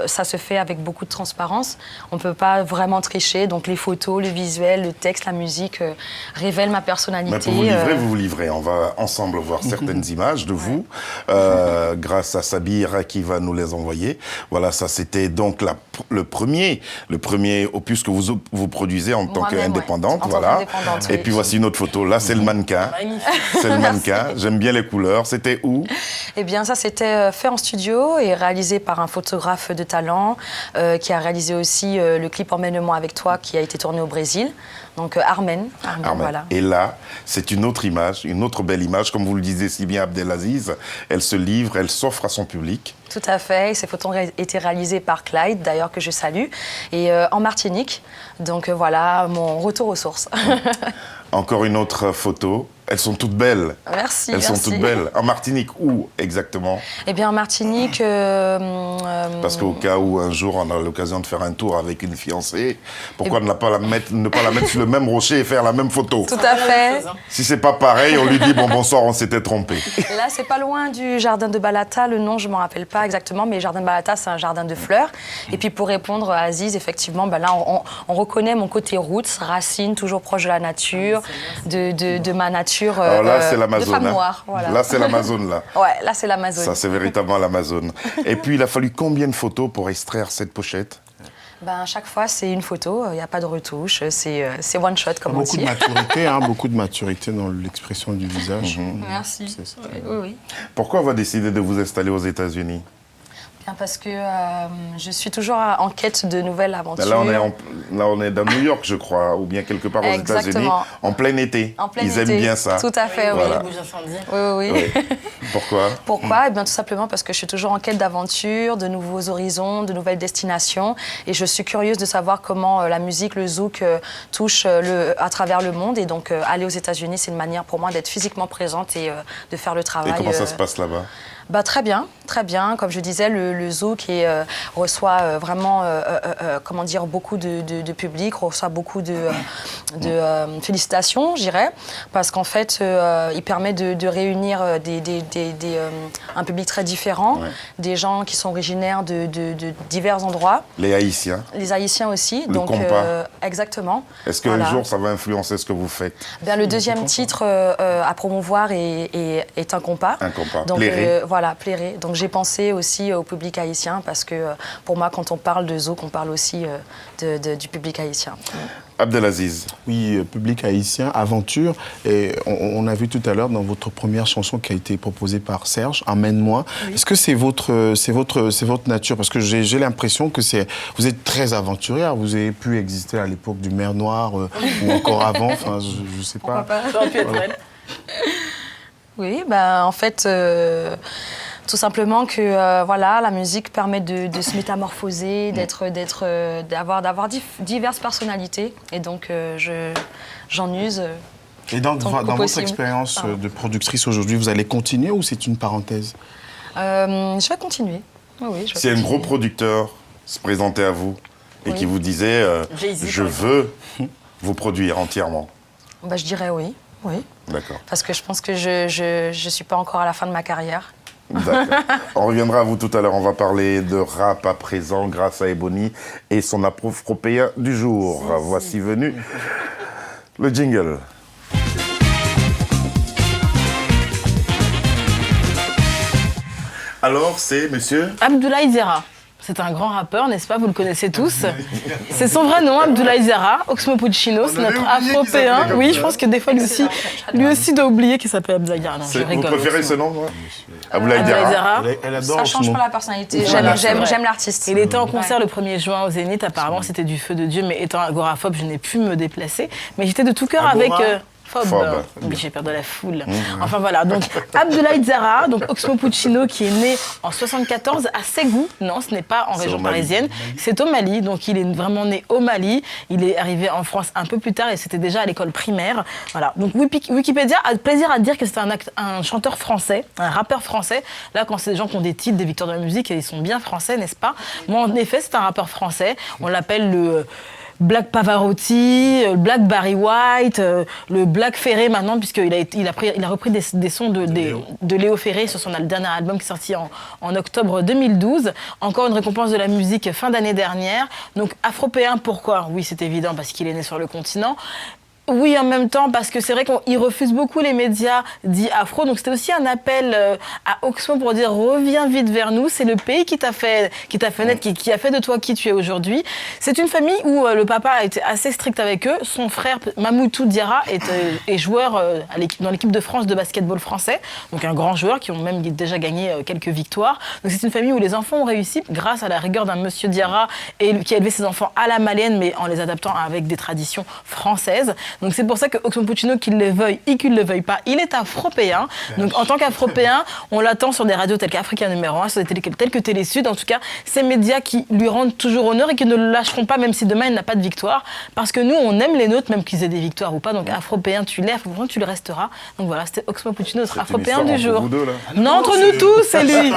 ça se fait avec beaucoup de transparence. On ne peut pas vraiment tricher, donc les photos, le visuel, le texte, la musique révèlent ma personnalité. Mais pour vous livrer, on va ensemble voir certaines images de vous, grâce à Sabir qui va nous les envoyer. Voilà, ça c'était donc le premier opus que vous produisez en tant qu'indépendante. Ouais, voilà. Oui. Et puis voici une autre photo, là c'est le mannequin. C'est le mannequin, j'aime bien les couleurs. C'était où? Eh bien, ça, c'était fait en studio et réalisé par un photographe de talent qui a réalisé aussi le clip Emmène-moi avec toi qui a été tourné au Brésil. Donc, Armen, voilà. Et là, c'est une autre image, une autre belle image. Comme vous le disiez si bien, Abdelaziz, elle se livre, elle s'offre à son public. Tout à fait. Et ces photos ont été réalisées par Clyde, d'ailleurs, que je salue, et en Martinique. Donc, voilà, mon retour aux sources. Encore une autre photo. Elles sont toutes belles. Merci. Elles sont toutes belles. En Martinique, où exactement? Eh bien, en Martinique... Parce qu'au cas où un jour on a l'occasion de faire un tour avec une fiancée, pourquoi ne pas la mettre sur le même rocher et faire la même photo? Tout à fait. Si c'est pas pareil, on lui dit bonsoir, on s'était trompé. Là, c'est pas loin du jardin de Balata. Le nom, je m'en rappelle pas exactement, mais le jardin de Balata, c'est un jardin de fleurs. Et puis pour répondre à Aziz, effectivement, ben là, on reconnaît mon côté roots, racine, toujours proche de la nature, de ma nature. Alors là, c'est l'Amazone. De femme noire, voilà. Là, c'est l'Amazone, là. Ouais, là, c'est l'Amazone. Ça, c'est véritablement l'Amazone. Et puis, il a fallu combien de photos pour extraire cette pochette? Ben, à chaque fois, c'est une photo, il n'y a pas de retouche, c'est one shot, comme on dit. Beaucoup de maturité, hein, beaucoup de maturité dans l'expression du visage. Merci. Oui. Pourquoi avoir décidé de vous installer aux États-Unis? Parce que je suis toujours en quête de nouvelles aventures. Là, on est dans New York, je crois, ou bien quelque part aux États-Unis, en plein été. En plein Ils été. aiment bien ça. Tout à fait, Voilà. Oui. Pourquoi? Pourquoi? Eh bien, tout simplement parce que je suis toujours en quête d'aventures, de nouveaux horizons, de nouvelles destinations. Et je suis curieuse de savoir comment la musique, le zouk, touche à travers le monde. Et donc, aller aux États-Unis, c'est une manière pour moi d'être physiquement présente et de faire le travail. Et comment ça se passe là-bas? Bah, très bien. Comme je disais, le zouk reçoit vraiment comment dire, beaucoup de public, reçoit beaucoup de félicitations, je dirais, parce qu'en fait, il permet de réunir un public très différent, des gens qui sont originaires de divers endroits. Les Haïtiens. Les Haïtiens aussi. Le donc, compas. Exactement. Est-ce qu'un jour, ça va influencer ce que vous faites? Bien, le deuxième titre à promouvoir est un compas. Un compas. Donc, Pléré. Voilà, Pléré. Donc j'ai pensé aussi au public haïtien parce que pour moi, quand on parle de zouk, on parle aussi du public haïtien. Abdelaziz. Oui, public haïtien, aventure. Et on a vu tout à l'heure dans votre première chanson qui a été proposée par Serge, Emmène-moi. Oui. Est-ce que c'est votre nature? Parce que j'ai l'impression que vous êtes très aventurière. Vous avez pu exister à l'époque du Mer Noire ou encore avant. Enfin, je sais pas. Ça aurait pu être elle. Oui, bah, en fait, Tout simplement que voilà, la musique permet de se métamorphoser, d'avoir diverses personnalités. Et donc, j'en use. Et dans votre expérience de productrice aujourd'hui, vous allez continuer ou c'est une parenthèse? Je vais continuer. Oui, si un gros producteur se présentait à vous et qui vous disait je veux vous produire entièrement, bah, je dirais oui. D'accord. Parce que je pense que je suis pas encore à la fin de ma carrière. D'accord. On reviendra à vous tout à l'heure. On va parler de rap à présent grâce à Ebony et son afro-européen du jour. Voici venu le jingle. Alors, c'est monsieur Abdoulaye Zera. C'est un grand rappeur, n'est-ce pas? Vous le connaissez tous. C'est son vrai nom, Abdoulaye Zera. Oxmo Puccino, c'est notre afropéen. Oui, je pense que des fois, lui aussi doit oublier qu'il s'appelle Abdoulaye Zera. Non, je rigole. Vous préférez ce nom, moi? Abdoulaye Zera. Elle adore Ça change pas la personnalité. J'aime l'artiste. Il était en concert le 1er juin au Zénith. Apparemment, c'était du feu de Dieu. Mais étant agoraphobe, je n'ai pu me déplacer. Mais j'étais de tout cœur avec... Phobe. Oui, j'ai peur de la foule. Enfin voilà, donc Abdoulaye Zera, donc Oxmo Puccino qui est né en 74 à Ségou. Non, ce n'est pas en région parisienne, c'est au Mali. Donc il est vraiment né au Mali. Il est arrivé en France un peu plus tard et c'était déjà à l'école primaire. Voilà. Donc Wikipédia a plaisir à dire que c'est un chanteur français, un rappeur français. Là, quand c'est des gens qui ont des titres, des victoires de la musique, ils sont bien français, n'est-ce pas? Moi, en effet, c'est un rappeur français. On l'appelle le Black Pavarotti, Black Barry White, le Black Ferré maintenant, puisqu'il a repris des sons de Léo Ferré sur son dernier album qui est sorti en octobre 2012. Encore une récompense de la musique fin d'année dernière. Donc afropéen, pourquoi? Oui, c'est évident, parce qu'il est né sur le continent. Oui, en même temps, parce que c'est vrai qu'il refuse beaucoup les médias dits afro. Donc, c'était aussi un appel à Oxmo pour dire « Reviens vite vers nous, c'est le pays qui t'a fait naître, qui a fait de toi qui tu es aujourd'hui. » C'est une famille où le papa a été assez strict avec eux. Son frère, Mamoutou Diarra, est joueur dans l'équipe de France de basketball français. Donc, un grand joueur qui ont même déjà gagné quelques victoires. Donc, c'est une famille où les enfants ont réussi grâce à la rigueur d'un monsieur Diarra qui a élevé ses enfants à la malienne, mais en les adaptant avec des traditions françaises. Donc c'est pour ça que Oxmo Puccino, qu'il le veuille et qu'il ne le veuille pas, il est afropéen. Donc en tant qu'afropéen, on l'attend sur des radios telles qu'Africa numéro 1, sur des télé telles que Télé Sud. En tout cas, ces médias qui lui rendent toujours honneur et qui ne le lâcheront pas, même si demain il n'a pas de victoire. Parce que nous, on aime les nôtres, même qu'ils aient des victoires ou pas. Donc afropéen, tu l'es, afropéen, tu le resteras. Donc voilà, c'était Oxmo Puccino, notre afropéen du jour. Non, entre nous tous, c'est lui.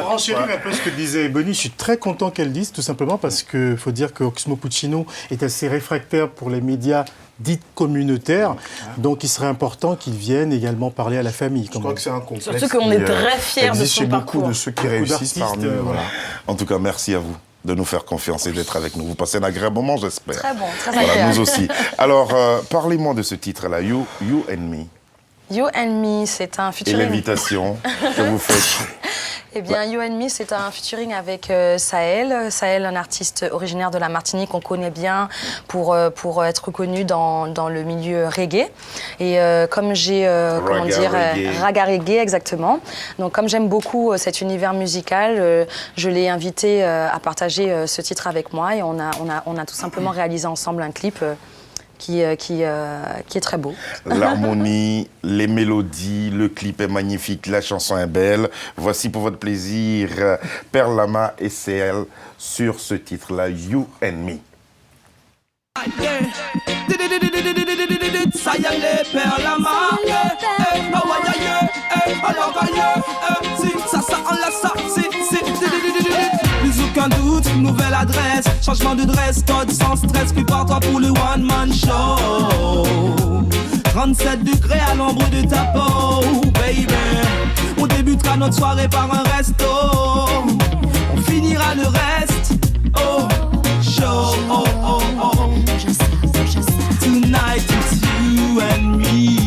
Pour enchérir un peu ce que disait Ebony, je suis très content qu'elle dise, tout simplement parce qu'il faut dire que Oxmo Puccino est assez réfractaire pour les médias dites communautaires, donc il serait important qu'ils viennent également parler à la famille. Je crois que c'est un complexe. Surtout qu'on est très fiers de son parcours. Beaucoup de ceux qui réussissent parmi nous. Voilà. En tout cas, merci à vous de nous faire confiance et d'être avec nous. Vous passez un agréable moment, j'espère. Très bon, très agréable. agréable. Nous aussi. Alors, parlez-moi de ce titre-là, You and Me. You and Me, c'est un featuring. Et l'invitation que vous faites. Eh bien, You and Me, c'est un featuring avec Sahel. Sahel, un artiste originaire de la Martinique qu'on connaît bien pour être connu dans le milieu reggae. Et comme j'ai, raga reggae, exactement. Donc, comme j'aime beaucoup cet univers musical, je l'ai invité à partager ce titre avec moi. Et on a tout simplement réalisé ensemble un clip qui est très beau. L'harmonie, les mélodies, le clip est magnifique, la chanson est belle. Voici pour votre plaisir Perle Lama et CL sur ce titre-là, You and Me. Plus aucun doute, nouvelle adresse, changement de dress code sans stress, prépare-toi pour le one man show. 37 degrés à l'ombre de ta peau, baby. On débutera notre soirée par un resto, on finira le reste, oh, show, oh, oh, oh. Tonight it's you and me,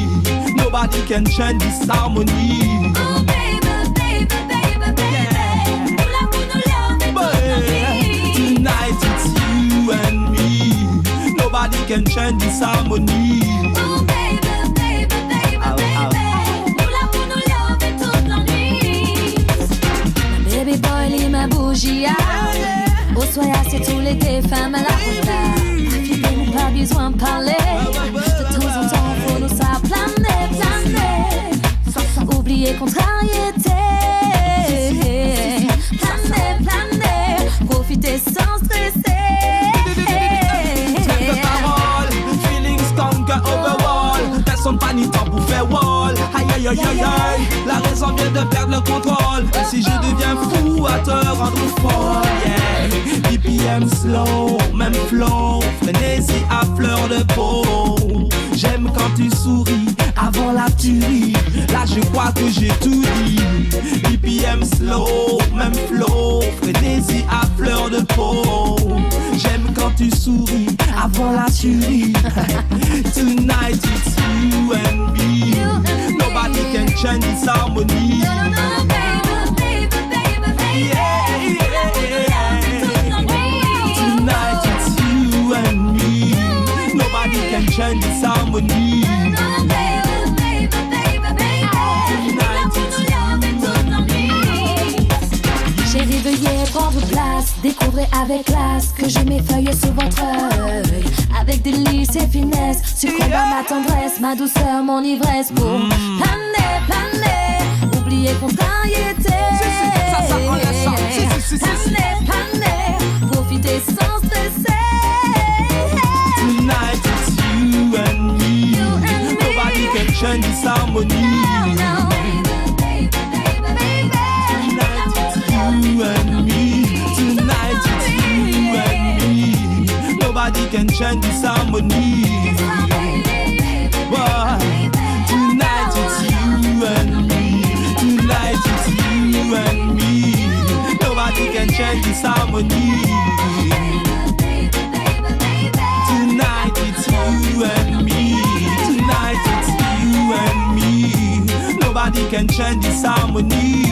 nobody can change this harmony. Oh baby, baby, baby, baby, tonight it's you and me, nobody can change this harmony. oh baby, baby, baby, baby, nous là pour nous lever toute la nuit. Ma baby boy, lit ma bougie, au soya c'est tous les femmes à la route. Pas besoin de parler, de temps en temps faut nous ça planer, planer, sans oublier contrariété. sens bien de perdre le contrôle. Et si je deviens fou à te rendre folle, yeah. BPM slow, même flow, frénésie à fleur de peau. J'aime quand tu souris, avant la tuerie. Là je crois que j'ai tout dit. BPM slow, même flow, frénésie à fleur de peau. J'aime quand tu souris, avant la tuerie. Tonight it's you and me. Nobody can change this harmony. Yeah, yeah. Tonight it's you and me. Nobody can change this harmony. Chérie, veuillez prendre place, découvrez avec classe que je m'effeuille sous votre œil. Avec délice et finesse, succombe à ma tendresse, ma douceur, mon ivresse pour planer, planer, oublier contrariété. Planer, planer, profiter sans stresser. Tonight it's you and me. Nobody can change this harmony. You and me. Tonight it's you and me. Nobody can change this harmony. Boy, tonight it's you and me. Tonight it's you and me. Nobody can change this harmony. Tonight it's you and me. Tonight it's you and me. Nobody can change this harmony.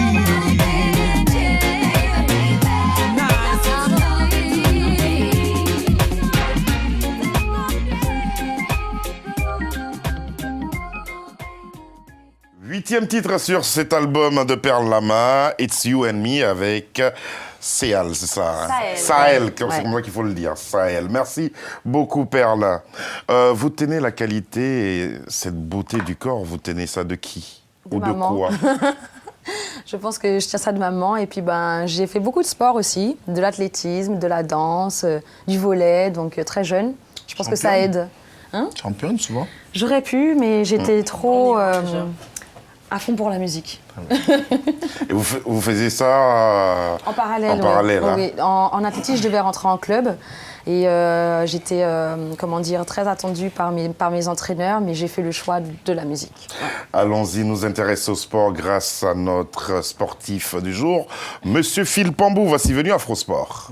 Huitième titre sur cet album de Perle Lama, It's You and Me avec Sahel, c'est ça hein? Sahel, c'est Ouais. moi qu'il faut le dire, Sahel. Merci beaucoup Perle. Vous tenez la qualité et cette beauté du corps, vous tenez ça de qui? De Ou de maman. quoi? Je pense que je tiens ça de maman. Et puis, j'ai fait beaucoup de sport aussi, de l'athlétisme, de la danse, du volley, donc très jeune. Je pense que ça aide. Championne, souvent. J'aurais pu, mais j'étais trop à fond pour la musique. Et vous faisiez ça En parallèle, En parallèle, hein. oui. En athlétisme, je devais rentrer en club. Et j'étais, très attendue par mes entraîneurs, mais j'ai fait le choix de la musique. Ouais. Allons-y, nous intéresser au sport grâce à notre sportif du jour, Monsieur Phil Pambou. Voici venu Afrosport.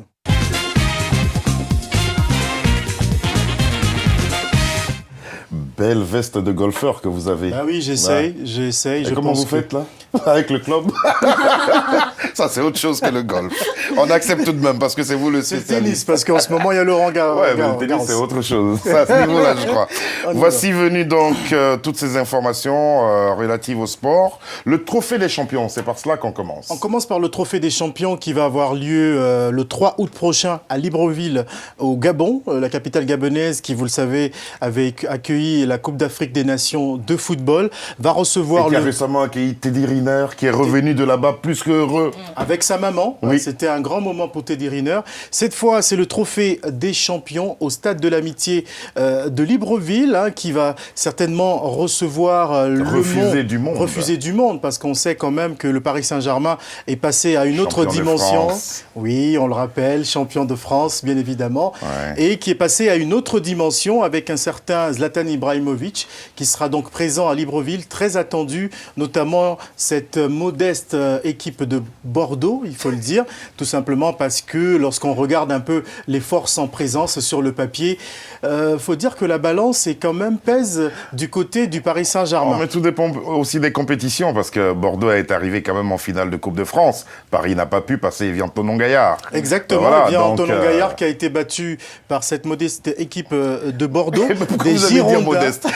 Belle veste de golfeur que vous avez. Ah oui, j'essaye. Et comment vous faites là? Avec le club? Ça, c'est autre chose que le golf. On accepte tout de même parce que c'est vous le C'est le spécialiste. tennis, parce qu'en ce moment, il y a Laurent Garros. Ouais, mais le tennis, c'est autre chose. C'est à ce niveau-là, je crois. Voici venu donc toutes ces informations relatives au sport. Le trophée des champions, c'est par cela qu'on commence. On commence par le trophée des champions qui va avoir lieu le 3 août prochain à Libreville, au Gabon, la capitale gabonaise qui, vous le savez, avait accueilli la Coupe d'Afrique des Nations de football, va recevoir Et qui a récemment accueilli Teddy Riner, qui est revenu de là-bas plus que heureux. avec sa maman. Oui. C'était un grand moment pour Teddy Riner. Cette fois, c'est le trophée des champions au stade de l'Amitié de Libreville, qui va certainement recevoir Refuser du monde, parce qu'on sait quand même que le Paris Saint-Germain est passé à une autre Champion de dimension. France. Oui, on le rappelle, champion de France, bien évidemment, Ouais. et qui est passé à une autre dimension avec un certain Zlatan Ibrahimovic, qui sera donc présent à Libreville, très attendu, notamment cette modeste équipe de Bordeaux, il faut le dire, tout simplement parce que lorsqu'on regarde un peu les forces en présence sur le papier, faut dire que la balance est quand même pèse du côté du Paris Oh, Saint-Germain. mais tout dépend aussi des compétitions, parce que Bordeaux est arrivé quand même en finale de Coupe de France. Paris n'a pas pu passer Evian Tonon-Gaillard. Exactement, Voilà, et bien donc, Antonin Gaillard qui a été battu par cette modeste équipe de Bordeaux, Pourquoi des vous avez dit Girondins. modeste?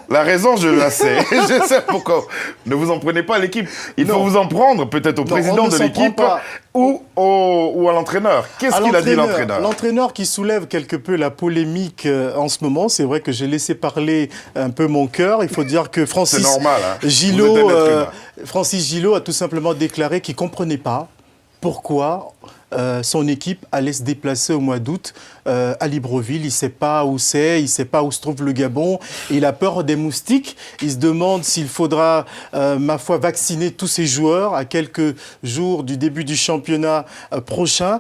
La raison, je la sais. Je sais pourquoi. Ne vous en prenez pas à l'équipe. Il faut Non. vous en prendre peut-être au Non, président on ne de s'en l'équipe prend pas. ou à l'entraîneur. Qu'est-ce À qu'il a dit l'entraîneur? L'entraîneur qui soulève quelque peu la polémique en ce moment. C'est vrai que j'ai laissé parler un peu mon cœur. Il faut dire que C'est normal, hein. Vous êtes Gillot, un être humain. Francis Gillot a tout simplement déclaré qu'il ne comprenait pas pourquoi son équipe allait se déplacer au mois d'août à Libreville. Il ne sait pas où c'est, il ne sait pas où se trouve le Gabon. Il a peur des moustiques. Il se demande s'il faudra, ma foi, vacciner tous ses joueurs à quelques jours du début du championnat prochain.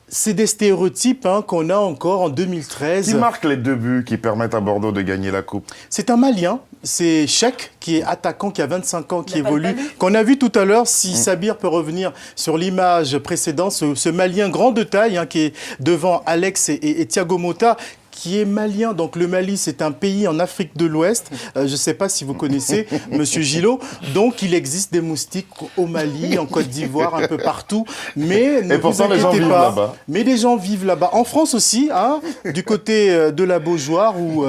C'est des stéréotypes qu'on a encore en 2013. Qui marque les 2 buts qui permettent à Bordeaux de gagner la Coupe? C'est un Malien, c'est Cheikh, qui est attaquant, qui a 25 ans, qui évolue, qu'on a vu tout à l'heure. Si Sabir peut revenir sur l'image précédente, ce Malien grand de taille, qui est devant Alex et Thiago Motta, qui est malien. Donc le Mali, c'est un pays en Afrique de l'Ouest. Je ne sais pas si vous connaissez, Monsieur Gillot. Donc il existe des moustiques au Mali, en Côte d'Ivoire, un peu partout. Mais ne vous inquiétez pas. Mais les gens vivent là-bas. En France aussi, du côté de la Beaujoire ou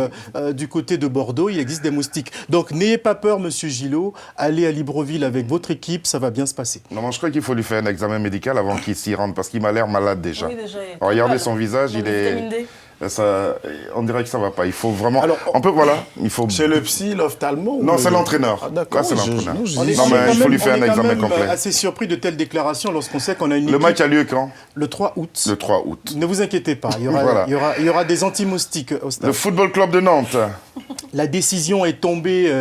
du côté de Bordeaux, il existe des moustiques. Donc n'ayez pas peur, Monsieur Gillot. Allez à Libreville avec votre équipe, ça va bien se passer. Non, je crois qu'il faut lui faire un examen médical avant qu'il s'y rende, parce qu'il m'a l'air malade déjà. Oui, déjà Regardez son visage, il est... Ça, on dirait que ça va pas. Il faut vraiment. Alors, il faut. Chez le psy, l'ophtalmo. Non, c'est l'entraîneur. Ah, d'accord. C'est l'entraîneur. Non, mais il faut lui faire un examen complet. Assez surpris de telles déclarations lorsqu'on sait qu'on a une équipe. Le match a lieu quand? Le 3 août. Le 3 août. Ne vous inquiétez pas, il y aura des anti-moustiques au stade. Le Football Club de Nantes. La décision est tombée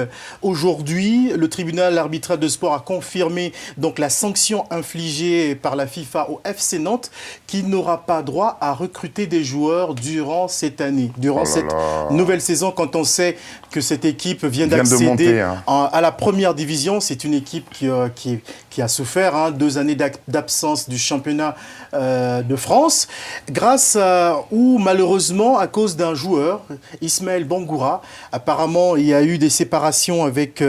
aujourd'hui. Le tribunal arbitral de sport a confirmé donc la sanction infligée par la FIFA au FC Nantes, qui n'aura pas droit à recruter des joueurs durant cette année, durant cette nouvelle saison, quand on sait que cette équipe vient d'accéder à la première division. C'est une équipe qui a souffert 2 années d'absence du championnat de France, grâce ou malheureusement à cause d'un joueur, Ismaël Bangoura. Apparemment, il y a eu des séparations avec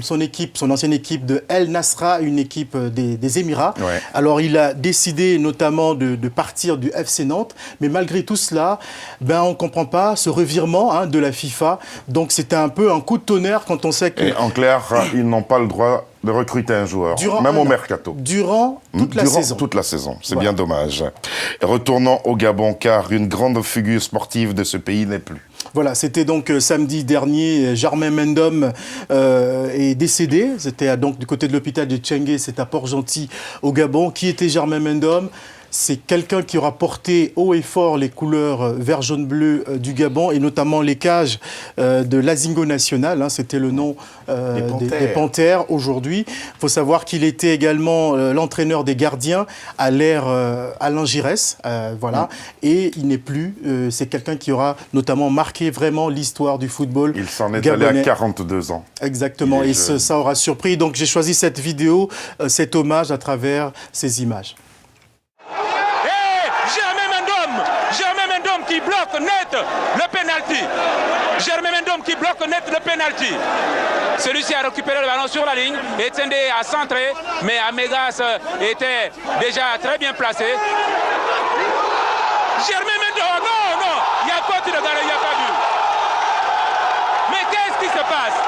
son ancienne équipe de El Nasra, une équipe des Émirats. Ouais. Alors, il a décidé notamment de partir du FC Nantes, mais malgré tout cela, on ne comprend pas ce revirement de la FIFA. Donc, c'était un peu un coup de tonnerre quand on sait que... Et en clair, ils n'ont pas le droit de recruter un joueur, même au mercato. Durant toute la saison. Toute la saison, c'est bien dommage. Retournons au Gabon, car une grande figure sportive de ce pays n'est plus. Voilà, c'était donc samedi dernier, Germain Mendom est décédé. C'était donc du côté de l'hôpital de Tchengué, c'est à Port-Gentil au Gabon. Qui était Germain Mendom ? C'est quelqu'un qui aura porté haut et fort les couleurs vert, jaune, bleu du Gabon, et notamment les cages de l'Azingo National. C'était le nom des Panthères aujourd'hui. Il faut savoir qu'il était également l'entraîneur des gardiens à l'ère Alain Giresse. Et il n'est plus. C'est quelqu'un qui aura notamment marqué vraiment l'histoire du football gabonais. Il s'en est allé à 42 ans. Exactement. Et ça aura surpris. Donc j'ai choisi cette vidéo, cet hommage à travers ces images. Germain Mendom qui bloque net le penalty. Germain Mendom qui bloque net le penalty. Celui-ci a récupéré le ballon sur la ligne. Etienne a centré, mais Amégas était déjà très bien placé. Germain Mendom, non, il y a faute de Gare, il n'y a pas vu. Mais qu'est-ce qui se passe?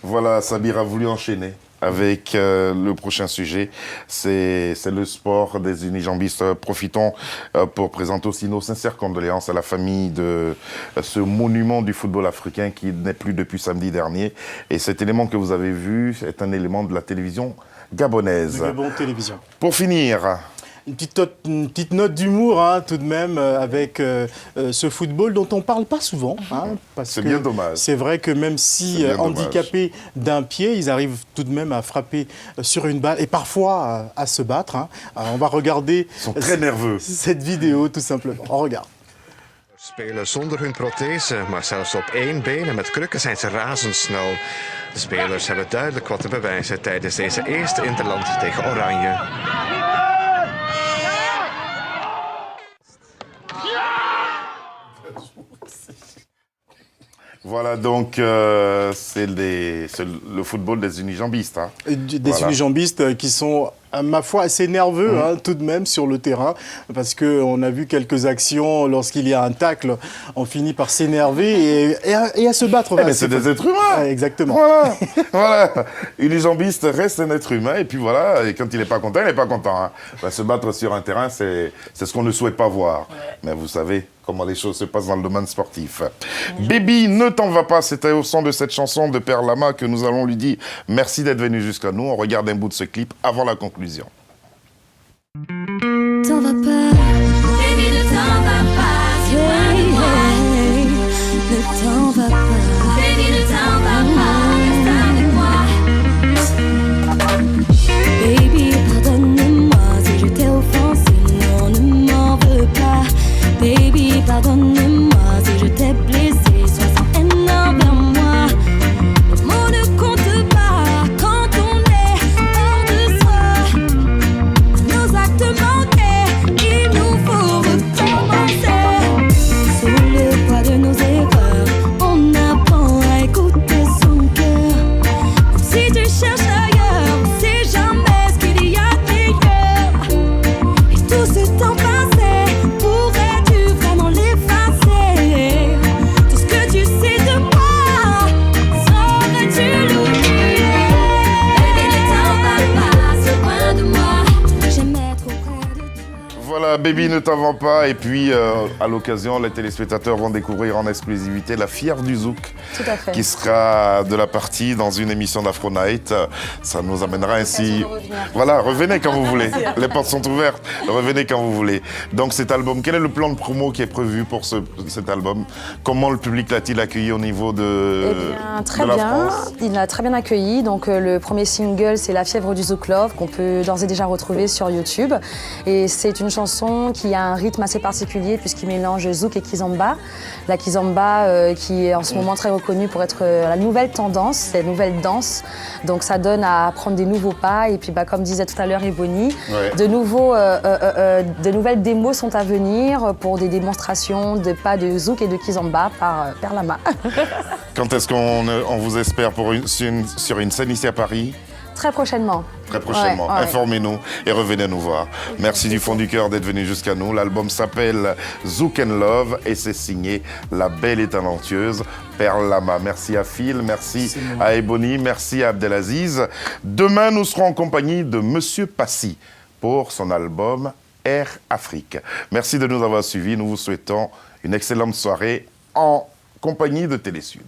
Voilà, Sabir a voulu enchaîner avec le prochain sujet. C'est le sport des unijambistes. Profitons pour présenter aussi nos sincères condoléances à la famille de ce monument du football africain qui n'est plus depuis samedi dernier. Et cet élément que vous avez vu est un élément de la télévision gabonaise. De Gabon Télévision. Pour finir... Une petite note d'humour tout de même avec ce football dont on ne parle pas souvent. C'est bien dommage. C'est vrai que même si handicapés d'un pied, ils arrivent tout de même à frapper sur une balle et parfois à se battre. On va regarder Ils sont très nerveux. Cette vidéo tout simplement. On regarde. Spelen zonder hun prothese, maar zelfs op één been en met krukken zijn ze razendsnel. De spelers hebben duidelijk wat te bewijzen tijdens deze eerste interland tegen Oranje. Voilà, donc c'est le football des unijambistes. Hein. Des unijambistes qui sont, à ma foi, assez nerveux tout de même sur le terrain, parce qu'on a vu quelques actions, lorsqu'il y a un tacle, on finit par s'énerver et à se battre. Mais c'est des êtres humains. Ah, exactement. Voilà, voilà. Unijambiste reste un être humain, et puis voilà, et quand il n'est pas content, il n'est pas content. Hein. Bah, se battre sur un terrain, c'est ce qu'on ne souhaite pas voir. Mais vous savez comment les choses se passent dans le domaine sportif. Baby, ne t'en va pas, c'était au son de cette chanson de Père Lama que nous allons lui dire merci d'être venu jusqu'à nous. On regarde un bout de ce clip avant la conclusion. T'en vas pas, baby, ne t'en va pas, si loin de moi. Ne t'en va pas, baby, ne t'en va pas, reste avec moi. Baby, pardonne-moi si je t'ai offensé, non, ne m'en veux pas. Baby, pardonne-moi si je t'ai blessé, sois sans haine envers moi. Les mots ne comptent pas quand on est hors de soi. Nos actes manqués, il nous faut recommencer. Sous le poids de nos erreurs, on apprend à écouter son cœur. Même si tu cherches ailleurs, on sait jamais ce qu'il y a meilleur. Et tout ce temps passé, pourrais-tu vraiment l'effacer? Tout ce que tu sais de moi, saurais-tu l'oublier? Baby, ne t'en va pas, c'est loin de moi. J'aimais trop près de toi. Voilà, Baby, ne t'en va pas. Et puis, à l'occasion, les téléspectateurs vont découvrir en exclusivité la fière du Zouk, Tout à fait. qui sera de la partie dans une émission d'Afro Night. Ça nous amènera ainsi... Voilà, revenez quand vous voulez. Les portes sont ouvertes. Revenez quand vous voulez. Donc cet album, quel est le plan de promo qui est prévu pour cet album? Comment le public l'a-t-il accueilli au niveau de, Eh bien, très de la bien. France? Il l'a très bien accueilli. Donc, le premier single, c'est La fièvre du Zouk Love, qu'on peut d'ores et déjà retrouver sur YouTube. Et c'est une chanson qui a un rythme assez particulier, puisqu'il mélange Zouk et Kizomba. La Kizomba, qui est en ce moment très reconnue pour être la nouvelle tendance, la nouvelle danse. Donc, ça donne à prendre des nouveaux pas. Et puis, comme disait tout à l'heure Ebony, Ouais. de nouvelles démos sont à venir pour des démonstrations de pas de Zouk et de Kizomba par Père Lama. Quand est-ce qu'on vous espère sur une scène ici à Paris? Très prochainement. Très prochainement. Ouais, ouais. Informez-nous et revenez nous voir. Merci du fond du cœur d'être venu jusqu'à nous. L'album s'appelle Zouk and Love et c'est signé La Belle et Talentueuse, Père Lama. Merci à Phil, merci à Ebony, merci à Abdelaziz. Demain, nous serons en compagnie de Monsieur Passy pour son album Air Afrique. Merci de nous avoir suivis. Nous vous souhaitons une excellente soirée en compagnie de Télé Sud.